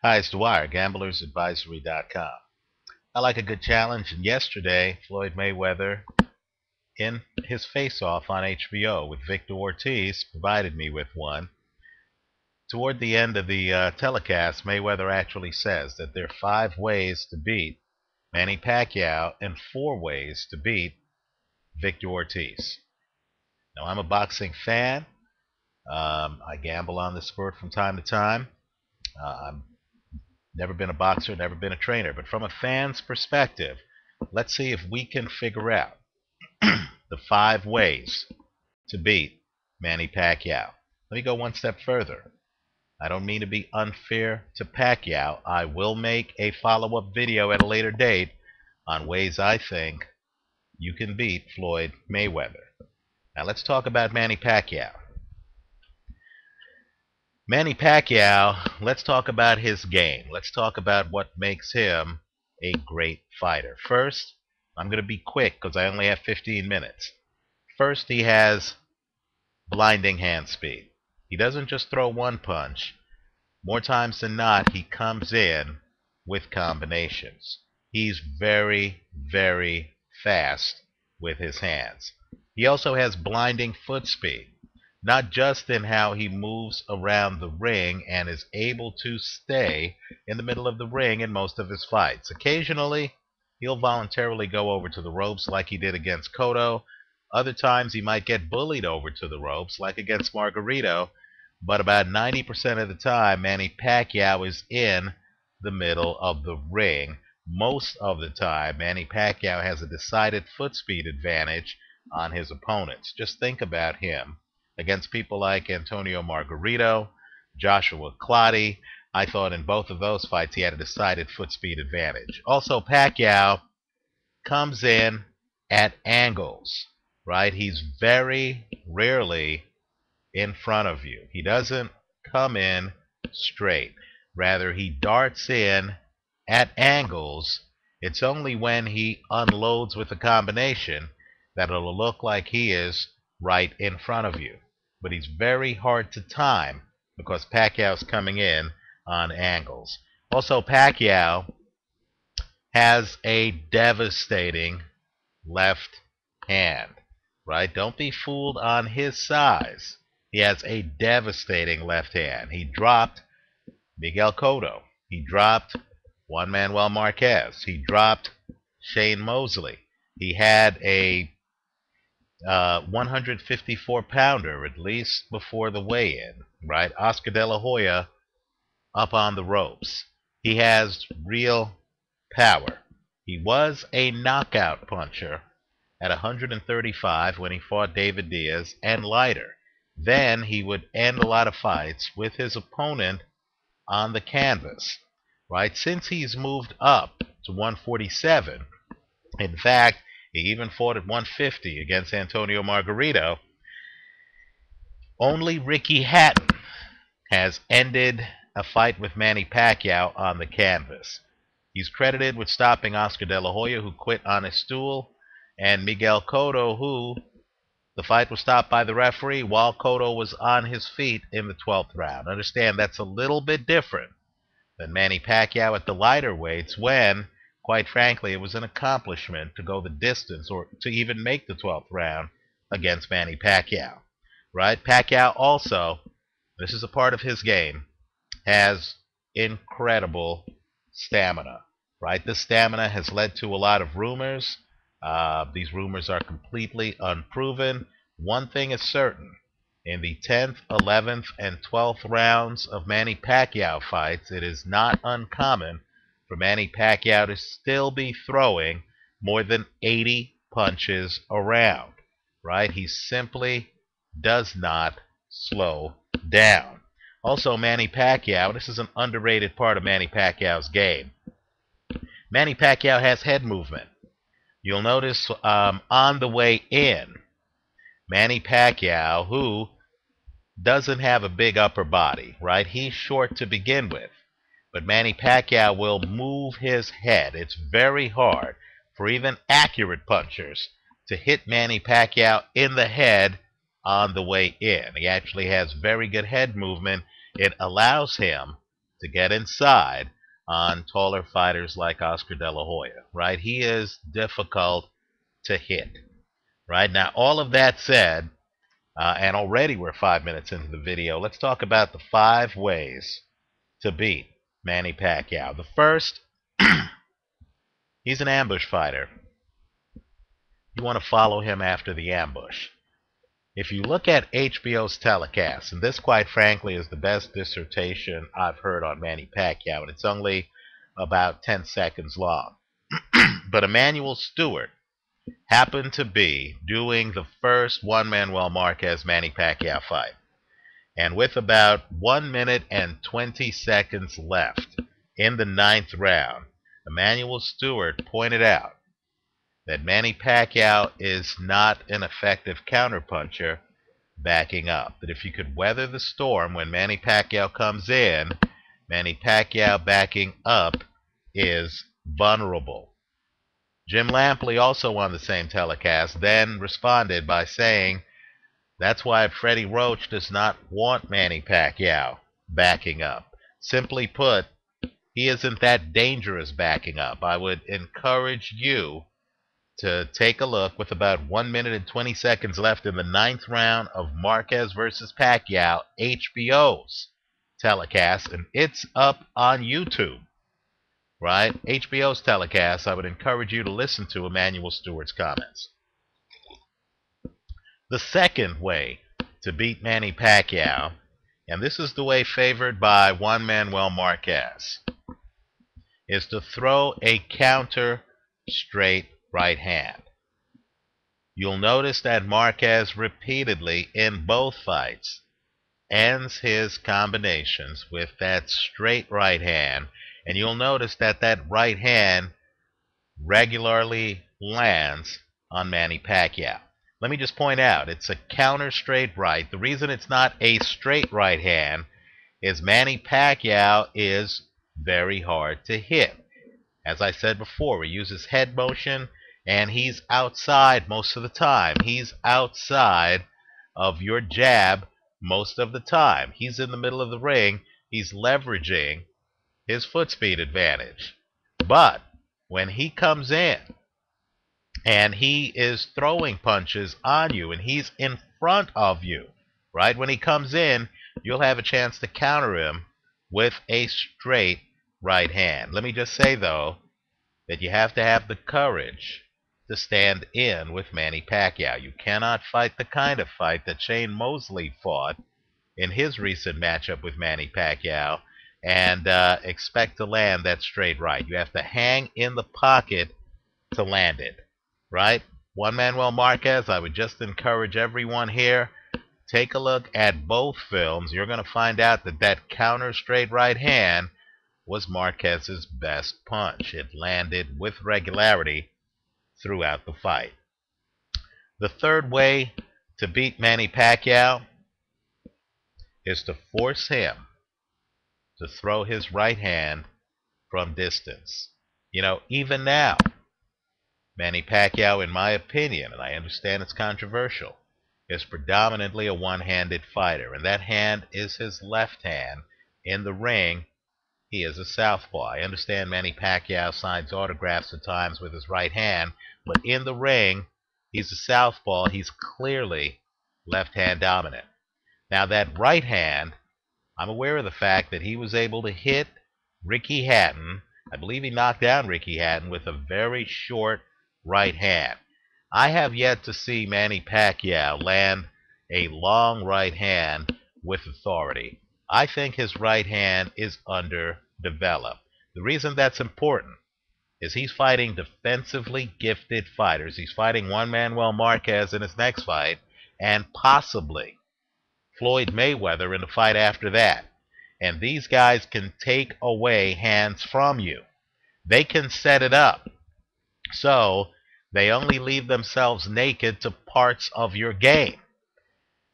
Hi, it's Dwyer, gamblersadvisory.com. I like a good challenge, and yesterday, Floyd Mayweather, in his face-off on HBO with Victor Ortiz, provided me with one. Toward the end of the telecast, Mayweather actually says that there are 5 ways to beat Manny Pacquiao and 4 ways to beat Victor Ortiz. Now, I'm a boxing fan. I gamble on the sport from time to time. I'm never been a boxer, never been a trainer. But from a fan's perspective, let's see if we can figure out the 5 ways to beat Manny Pacquiao. Let me go one step further. I don't mean to be unfair to Pacquiao. I will make a follow-up video at a later date on ways I think you can beat Floyd Mayweather. Now let's talk about Manny Pacquiao. Manny Pacquiao, let's talk about his game. Let's talk about what makes him a great fighter. First, I'm going to be quick because I only have 15 minutes. First, he has blinding hand speed. He doesn't just throw one punch. More times than not, he comes in with combinations. He's very, very fast with his hands. He also has blinding foot speed. Not just in how he moves around the ring and is able to stay in the middle of the ring in most of his fights. Occasionally, he'll voluntarily go over to the ropes like he did against Cotto. Other times, he might get bullied over to the ropes like against Margarito. But about 90% of the time, Manny Pacquiao is in the middle of the ring. Most of the time, Manny Pacquiao has a decided foot speed advantage on his opponents. Just think about him against people like Antonio Margarito, Joshua Clottey. I thought in both of those fights he had a decided foot speed advantage. Also, Pacquiao comes in at angles, right? He's very rarely in front of you. He doesn't come in straight. Rather, he darts in at angles. It's only when he unloads with a combination that it'll look like he is right in front of you. But he's very hard to time because Pacquiao's coming in on angles. Also, Pacquiao has a devastating left hand, right? Don't be fooled on his size. He has a devastating left hand. He dropped Miguel Cotto. He dropped Juan Manuel Marquez. He dropped Shane Mosley. He had a 154-pounder, at least before the weigh-in, right? Oscar De La Hoya up on the ropes. He has real power. He was a knockout puncher at 135 when he fought David Diaz and lighter. Then he would end a lot of fights with his opponent on the canvas, right? Since he's moved up to 147, in fact, he even fought at 150 against Antonio Margarito. Only Ricky Hatton has ended a fight with Manny Pacquiao on the canvas. He's credited with stopping Oscar De La Hoya, who quit on his stool, and Miguel Cotto, who the fight was stopped by the referee while Cotto was on his feet in the 12th round. Understand, that's a little bit different than Manny Pacquiao at the lighter weights when, quite frankly, it was an accomplishment to go the distance or to even make the 12th round against Manny Pacquiao, right? Pacquiao also, this is a part of his game, has incredible stamina, right? This stamina has led to a lot of rumors. These rumors are completely unproven. One thing is certain. In the 10th, 11th, and 12th rounds of Manny Pacquiao fights, it is not uncommon for Manny Pacquiao to still be throwing more than 80 punches around, right? He simply does not slow down. Also, Manny Pacquiao, this is an underrated part of Manny Pacquiao's game. Manny Pacquiao has head movement. You'll notice on the way in, Manny Pacquiao, who doesn't have a big upper body, right? He's short to begin with. But Manny Pacquiao will move his head. It's very hard for even accurate punchers to hit Manny Pacquiao in the head on the way in. He actually has very good head movement. It allows him to get inside on taller fighters like Oscar De La Hoya, right? He is difficult to hit, right? Now, all of that said, and already we're 5 minutes into the video, let's talk about the 5 ways to beat Manny Pacquiao. The first, he's an ambush fighter. You want to follow him after the ambush. If you look at HBO's telecast, and this, quite frankly, is the best dissertation I've heard on Manny Pacquiao, and it's only about 10 seconds long. But Emmanuel Stewart happened to be doing the first Juan Manuel Marquez Manny Pacquiao fight. And with about 1 minute and 20 seconds left in the 9th round, Emmanuel Stewart pointed out that Manny Pacquiao is not an effective counterpuncher backing up. That if you could weather the storm when Manny Pacquiao comes in, Manny Pacquiao backing up is vulnerable. Jim Lampley, also on the same telecast, then responded by saying that's why Freddie Roach does not want Manny Pacquiao backing up. Simply put, he isn't that dangerous backing up. I would encourage you to take a look with about 1 minute and 20 seconds left in the 9th round of Marquez versus Pacquiao, HBO's telecast, and it's up on YouTube, right? HBO's telecast. I would encourage you to listen to Emmanuel Stewart's comments. The second way to beat Manny Pacquiao, and this is the way favored by Juan Manuel Marquez, is to throw a counter straight right hand. You'll notice that Marquez repeatedly in both fights ends his combinations with that straight right hand, and you'll notice that that right hand regularly lands on Manny Pacquiao. Let me just point out, it's a counter straight right. The reason it's not a straight right hand is Manny Pacquiao is very hard to hit. As I said before, he uses head motion, and he's outside most of the time. He's outside of your jab most of the time. He's in the middle of the ring. He's leveraging his foot speed advantage. But when he comes in and he is throwing punches on you and he's in front of you, right? When he comes in, you'll have a chance to counter him with a straight right hand. Let me just say, though, that you have to have the courage to stand in with Manny Pacquiao. You cannot fight the kind of fight that Shane Mosley fought in his recent matchup with Manny Pacquiao and expect to land that straight right. You have to hang in the pocket to land it, right? Juan Manuel Marquez, I would just encourage everyone here, take a look at both films. You're going to find out that that counter straight right hand was Marquez's best punch. It landed with regularity throughout the fight. The third way to beat Manny Pacquiao is to force him to throw his right hand from distance. You know, even now, Manny Pacquiao, in my opinion, and I understand it's controversial, is predominantly a one-handed fighter, and that hand is his left hand. In the ring, he is a southpaw. I understand Manny Pacquiao signs autographs at times with his right hand, but in the ring, he's a southpaw. He's clearly left-hand dominant. Now, that right hand, I'm aware of the fact that he was able to hit Ricky Hatton. I believe he knocked down Ricky Hatton with a very short right hand. I have yet to see Manny Pacquiao land a long right hand with authority. I think his right hand is underdeveloped. The reason that's important is he's fighting defensively gifted fighters. He's fighting Juan Manuel Marquez in his next fight, and possibly Floyd Mayweather in the fight after that. And these guys can take away hands from you. They can set it up so they only leave themselves naked to parts of your game.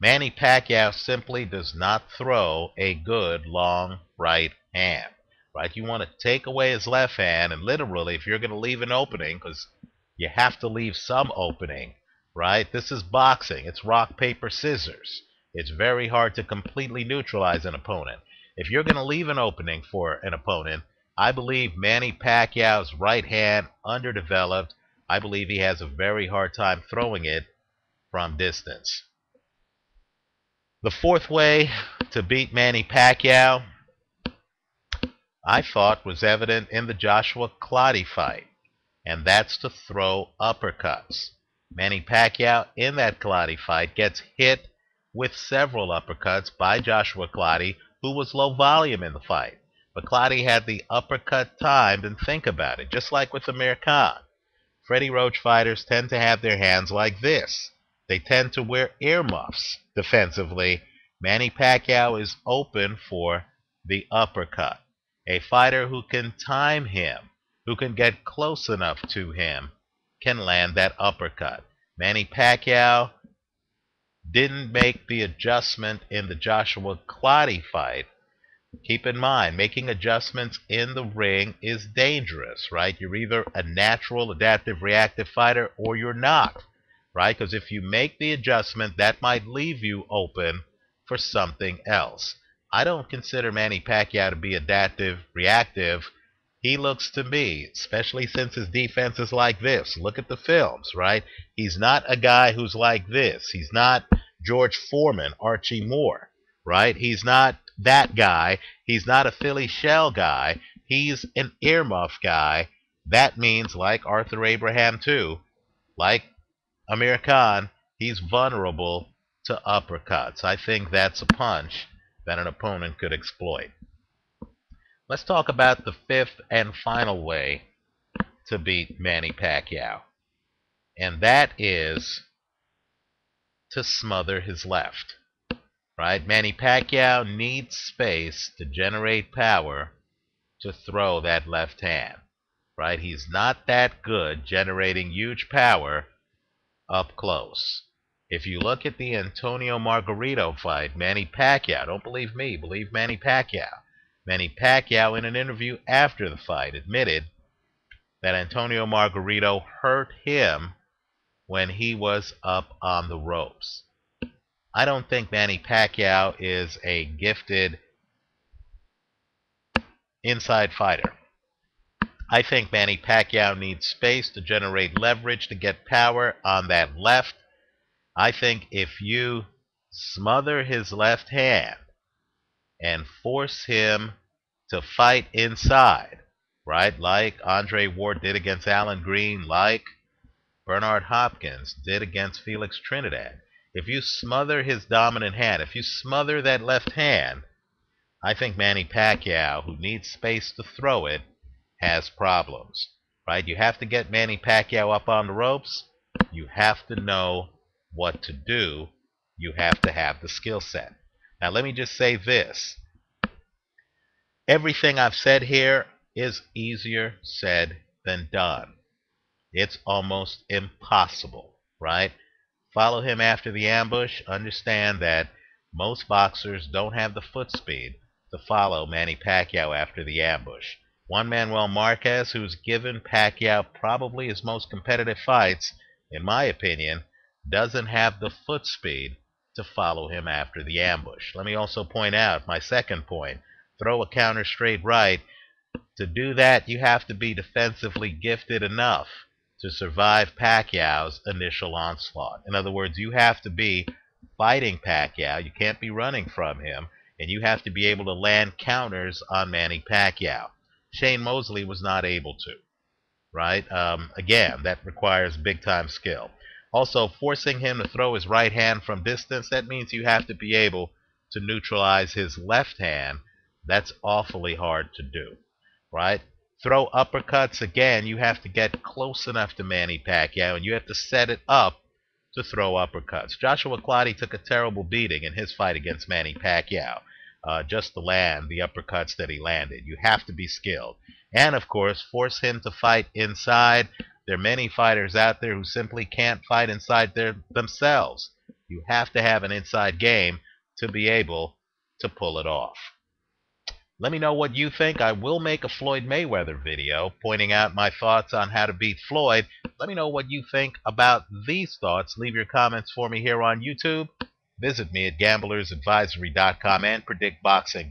Manny Pacquiao simply does not throw a good long right hand, right? You want to take away his left hand, and literally, if you're going to leave an opening, because you have to leave some opening, right? This is boxing. It's rock, paper, scissors. It's very hard to completely neutralize an opponent. If you're going to leave an opening for an opponent, I believe Manny Pacquiao's right hand underdeveloped. I believe he has a very hard time throwing it from distance. The fourth way to beat Manny Pacquiao, I thought, was evident in the Joshua Clottey fight, and that's to throw uppercuts. Manny Pacquiao in that Clottey fight gets hit with several uppercuts by Joshua Clottey, who was low volume in the fight. But Clottey had the uppercut timed, and think about it, just like with Amir Khan. Freddie Roach fighters tend to have their hands like this. They tend to wear earmuffs defensively. Manny Pacquiao is open for the uppercut. A fighter who can time him, who can get close enough to him, can land that uppercut. Manny Pacquiao didn't make the adjustment in the Joshua Clottey fight. Keep in mind, making adjustments in the ring is dangerous, right? You're either a natural, adaptive, reactive fighter or you're not, right? Because if you make the adjustment, that might leave you open for something else. I don't consider Manny Pacquiao to be adaptive, reactive. He looks to me, especially since his defense is like this. Look at the films, right? He's not a guy who's like this. He's not George Foreman, Archie Moore, right? He's not that guy. He's not a Philly shell guy. He's an earmuff guy. That means, like Arthur Abraham too, like Amir Khan, he's vulnerable to uppercuts. I think that's a punch that an opponent could exploit. Let's talk about the fifth and final way to beat Manny Pacquiao, and that is to smother his left. Right? Manny Pacquiao needs space to generate power to throw that left hand. Right? He's not that good generating huge power up close. If you look at the Antonio Margarito fight, Manny Pacquiao, don't believe me, believe Manny Pacquiao. Manny Pacquiao, in an interview after the fight, admitted that Antonio Margarito hurt him when he was up on the ropes. I don't think Manny Pacquiao is a gifted inside fighter. I think Manny Pacquiao needs space to generate leverage to get power on that left. I think if you smother his left hand and force him to fight inside, right, like Andre Ward did against Alan Green, like Bernard Hopkins did against Felix Trinidad, if you smother his dominant hand, if you smother that left hand, I think Manny Pacquiao, who needs space to throw it, has problems, right? You have to get Manny Pacquiao up on the ropes. You have to know what to do. You have to have the skill set. Now, let me just say this. Everything I've said here is easier said than done. It's almost impossible, right? Follow him after the ambush. Understand that most boxers don't have the foot speed to follow Manny Pacquiao after the ambush. Juan Manuel Marquez, who's given Pacquiao probably his most competitive fights, in my opinion, doesn't have the foot speed to follow him after the ambush. Let me also point out my second point. Throw a counter straight right. To do that, you have to be defensively gifted enough to survive Pacquiao's initial onslaught. In other words, you have to be fighting Pacquiao. You can't be running from him. And you have to be able to land counters on Manny Pacquiao. Shane Mosley was not able to, right? Again, that requires big-time skill. Also, forcing him to throw his right hand from distance, that means you have to be able to neutralize his left hand. That's awfully hard to do, right? Throw uppercuts, again, you have to get close enough to Manny Pacquiao, and you have to set it up to throw uppercuts. Joshua Clottey took a terrible beating in his fight against Manny Pacquiao. Just to land the uppercuts that he landed. You have to be skilled. And, of course, force him to fight inside. There are many fighters out there who simply can't fight inside themselves. You have to have an inside game to be able to pull it off. Let me know what you think. I will make a Floyd Mayweather video pointing out my thoughts on how to beat Floyd. Let me know what you think about these thoughts. Leave your comments for me here on YouTube. Visit me at gamblersadvisory.com and predictboxing.com.